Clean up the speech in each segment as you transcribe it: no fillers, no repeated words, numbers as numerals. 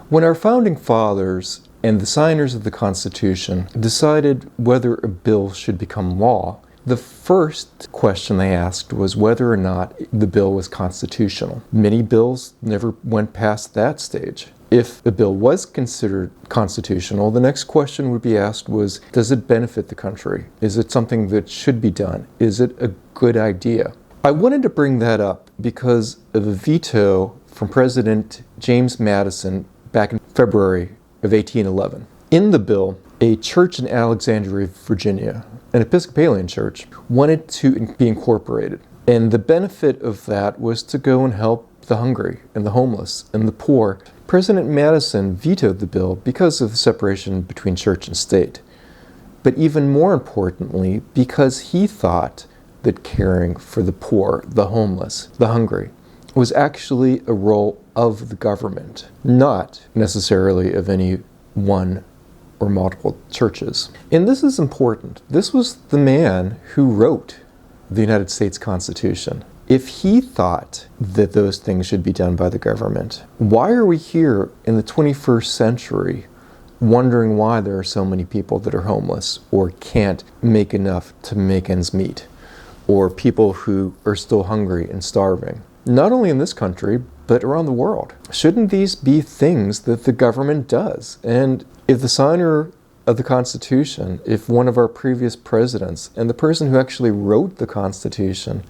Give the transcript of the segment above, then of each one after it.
When our founding fathers and the signers of the Constitution decided whether a bill should become law, the first question they asked was whether or not the bill was constitutional. Many bills never went past that stage. If a bill was considered constitutional, the next question would be asked was, does it benefit the country? Is it something that should be done? Is it a good idea? I wanted to bring that up because of a veto from President James Madison back in February of 1811. In the bill, a church in Alexandria, Virginia, an Episcopalian church, wanted to be incorporated. And the benefit of that was to go and help the hungry and the homeless and the poor. President Madison vetoed the bill because of the separation between church and state. But even more importantly, because he thought that caring for the poor, the homeless, the hungry, was actually a role of the government, not necessarily of any one or multiple churches. And this is important. This was the man who wrote the United States Constitution. If he thought that those things should be done by the government, why are we here in the 21st century wondering why there are so many people that are homeless or can't make enough to make ends meet, or people who are still hungry and starving? Not only in this country, but around the world. Shouldn't these be things that the government does? And if the signer of the Constitution, if one of our previous presidents, and the person who actually wrote the Constitution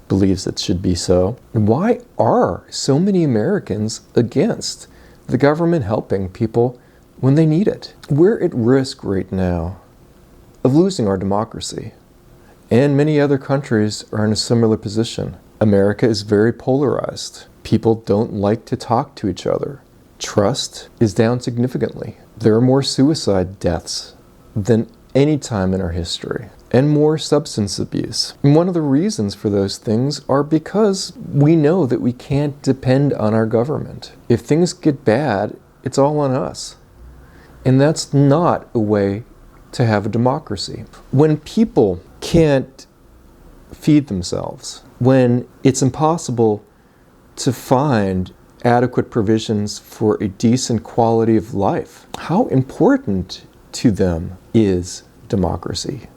believes it should be so, why are so many Americans against the government helping people when they need it? We're at risk right now of losing our democracy. And many other countries are in a similar position. America is very polarized. People don't like to talk to each other. Trust is down significantly. There are more suicide deaths than any time in our history, and more substance abuse. And one of the reasons for those things are because we know that we can't depend on our government. If things get bad, it's all on us. And that's not a way to have a democracy. When people can't feed themselves, when it's impossible to find adequate provisions for a decent quality of life, how important to them is democracy?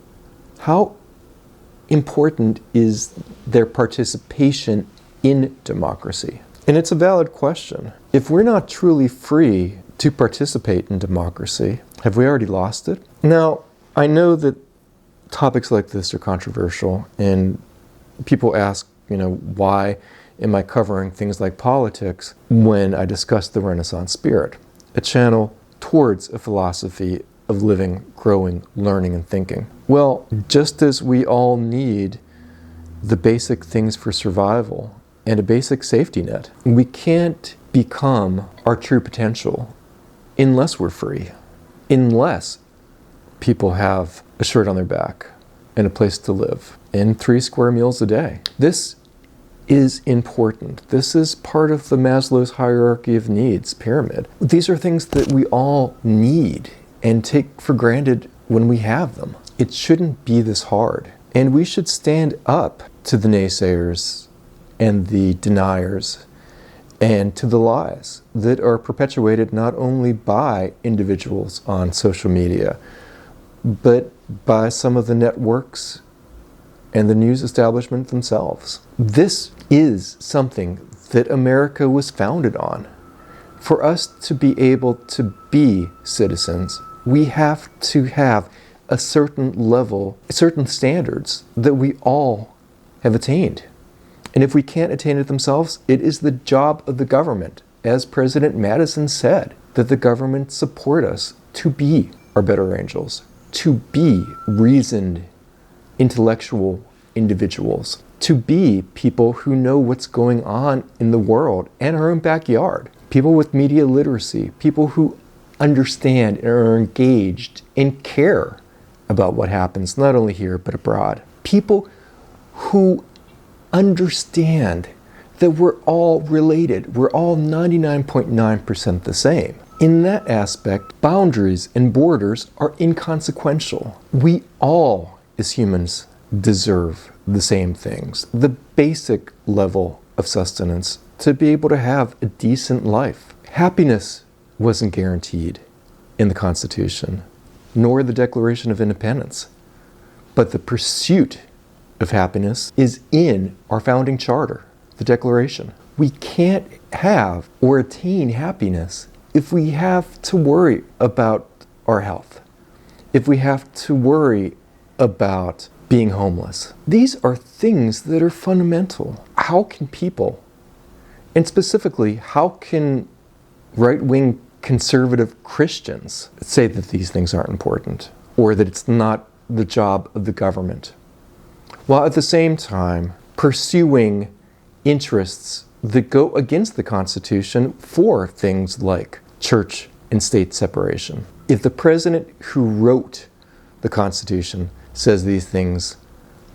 How important is their participation in democracy? And it's a valid question. If we're not truly free to participate in democracy, have we already lost it? Now, I know that topics like this are controversial, and people ask, why am I covering things like politics when I discuss the Renaissance spirit, a channel towards a philosophy of living, growing, learning, and thinking? Well, just as we all need the basic things for survival and a basic safety net, we can't become our true potential unless we're free, unless people have a shirt on their back and a place to live and 3 square meals a day. This is important. This is part of the Maslow's hierarchy of needs pyramid. These are things that we all need and take for granted when we have them. It shouldn't be this hard. And we should stand up to the naysayers and the deniers and to the lies that are perpetuated not only by individuals on social media, but by some of the networks and the news establishment themselves. This is something that America was founded on. For us to be able to be citizens, we have to have a certain level, certain standards that we all have attained. And if we can't attain it themselves, it is the job of the government, as President Madison said, that the government support us to be our better angels, to be reasoned, intellectual individuals, to be people who know what's going on in the world and our own backyard, people with media literacy, people who understand and are engaged and care about what happens not only here but abroad, people who understand that we're all related, we're all 99.9% the same. In that aspect, boundaries and borders are inconsequential. We all, as humans, deserve the same things. The basic level of sustenance to be able to have a decent life. Happiness wasn't guaranteed in the Constitution, nor the Declaration of Independence. But the pursuit of happiness is in our founding charter, the Declaration. We can't have or attain happiness if we have to worry about our health, if we have to worry about being homeless. These are things that are fundamental. How can people, and specifically, how can right-wing conservative Christians say that these things aren't important, or that it's not the job of the government, while at the same time pursuing interests that go against the Constitution for things like church and state separation? If the president who wrote the Constitution says these things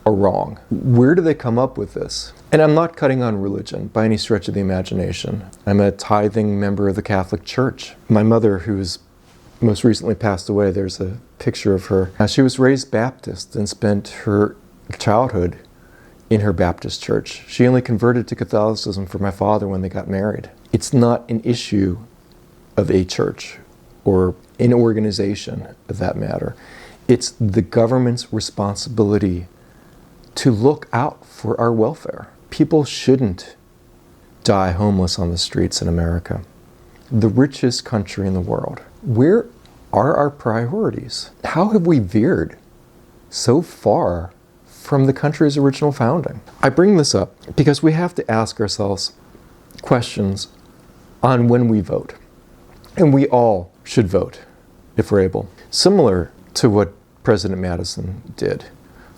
are wrong, where do they come up with this? And I'm not cutting on religion by any stretch of the imagination. I'm a tithing member of the Catholic Church. My mother, who's most recently passed away, there's a picture of her. She was raised Baptist and spent her childhood in her Baptist church. She only converted to Catholicism for my father when they got married. It's not an issue of a church or an organization, of that matter. It's the government's responsibility to look out for our welfare. People shouldn't die homeless on the streets in America, the richest country in the world. Where are our priorities? How have we veered so far from the country's original founding? I bring this up because we have to ask ourselves questions on when we vote. And we all should vote, if we're able. Similar to what President Madison did.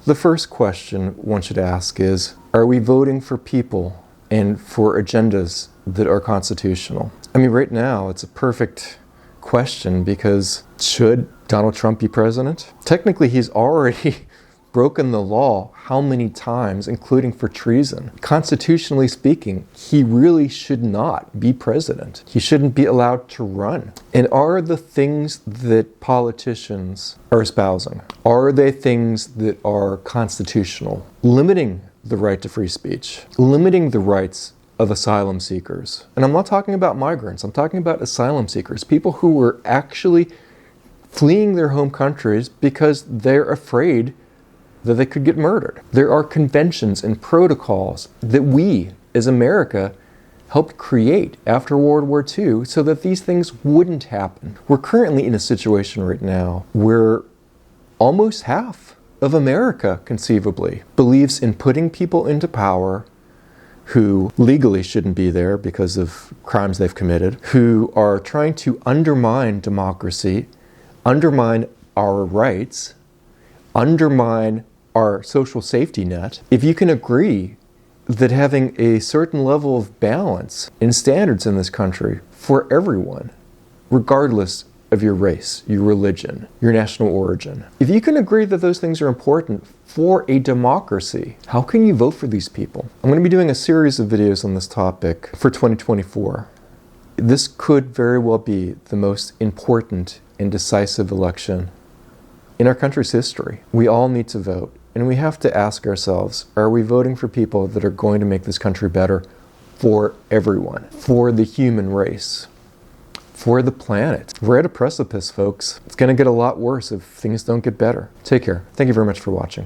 The first question one should ask is, are we voting for people and for agendas that are constitutional? I mean, right now, it's a perfect question because should Donald Trump be president? Technically, he's already broken the law how many times, including for treason? Constitutionally speaking, he really should not be president. He shouldn't be allowed to run. And are the things that politicians are espousing, are they things that are constitutional? Limiting the right to free speech, limiting the rights of asylum seekers. And I'm not talking about migrants, I'm talking about asylum seekers, people who were actually fleeing their home countries because they're afraid that they could get murdered. There are conventions and protocols that we, as America, helped create after World War II so that these things wouldn't happen. We're currently in a situation right now where almost half of America, conceivably, believes in putting people into power who legally shouldn't be there because of crimes they've committed, who are trying to undermine democracy, undermine our rights, undermine our social safety net. If you can agree that having a certain level of balance in standards in this country for everyone, regardless of your race, your religion, your national origin, if you can agree that those things are important for a democracy, how can you vote for these people? I'm going to be doing a series of videos on this topic for 2024. This could very well be the most important and decisive election in our country's history. We all need to vote, and we have to ask ourselves, are we voting for people that are going to make this country better for everyone, for the human race, for the planet? We're at a precipice, folks. It's going to get a lot worse if things don't get better. Take care. Thank you very much for watching.